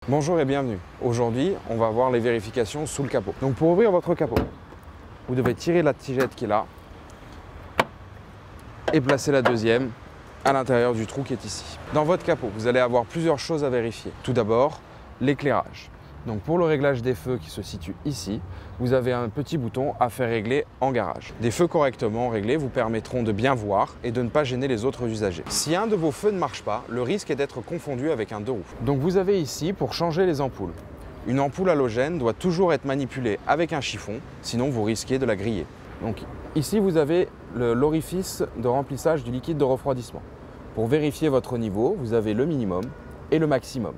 Bonjour et bienvenue. Aujourd'hui, on va voir les vérifications sous le capot. Donc pour ouvrir votre capot, vous devez tirer la tigette qui est là et placer la deuxième à l'intérieur du trou qui est ici. Dans votre capot, vous allez avoir plusieurs choses à vérifier. Tout d'abord, l'éclairage. Donc pour le réglage des feux qui se situe ici, vous avez un petit bouton à faire régler en garage. Des feux correctement réglés vous permettront de bien voir et de ne pas gêner les autres usagers. Si un de vos feux ne marche pas, le risque est d'être confondu avec un deux roues. Donc vous avez ici pour changer les ampoules. Une ampoule halogène doit toujours être manipulée avec un chiffon, sinon vous risquez de la griller. Donc ici vous avez l'orifice de remplissage du liquide de refroidissement. Pour vérifier votre niveau, vous avez le minimum et le maximum.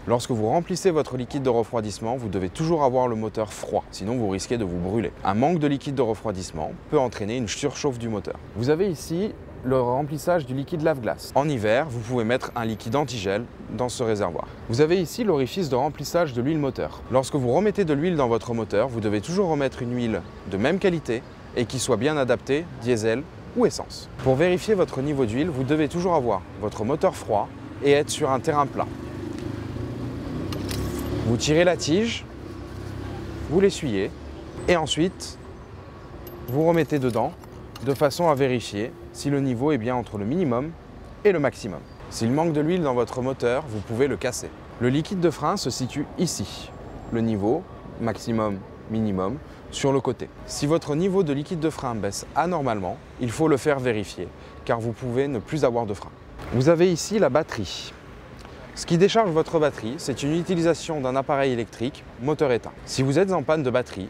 Lorsque vous remplissez votre liquide de refroidissement, vous devez toujours avoir le moteur froid, sinon vous risquez de vous brûler. Un manque de liquide de refroidissement peut entraîner une surchauffe du moteur. Vous avez ici le remplissage du liquide lave-glace. En hiver, vous pouvez mettre un liquide antigel dans ce réservoir. Vous avez ici l'orifice de remplissage de l'huile moteur. Lorsque vous remettez de l'huile dans votre moteur, vous devez toujours remettre une huile de même qualité et qui soit bien adaptée, diesel ou essence. Pour vérifier votre niveau d'huile, vous devez toujours avoir votre moteur froid et être sur un terrain plat. Vous tirez la tige, vous l'essuyez et ensuite vous remettez dedans de façon à vérifier si le niveau est bien entre le minimum et le maximum. S'il manque de l'huile dans votre moteur, vous pouvez le casser. Le liquide de frein se situe ici. Le niveau, maximum, minimum, sur le côté. Si votre niveau de liquide de frein baisse anormalement, il faut le faire vérifier car vous pouvez ne plus avoir de frein. Vous avez ici la batterie. Ce qui décharge votre batterie, c'est une utilisation d'un appareil électrique moteur éteint. Si vous êtes en panne de batterie,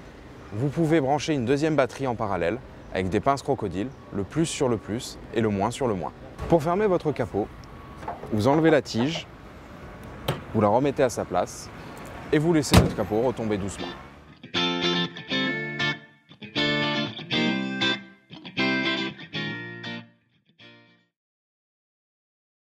vous pouvez brancher une deuxième batterie en parallèle avec des pinces crocodiles, le plus sur le plus et le moins sur le moins. Pour fermer votre capot, vous enlevez la tige, vous la remettez à sa place et vous laissez votre capot retomber doucement.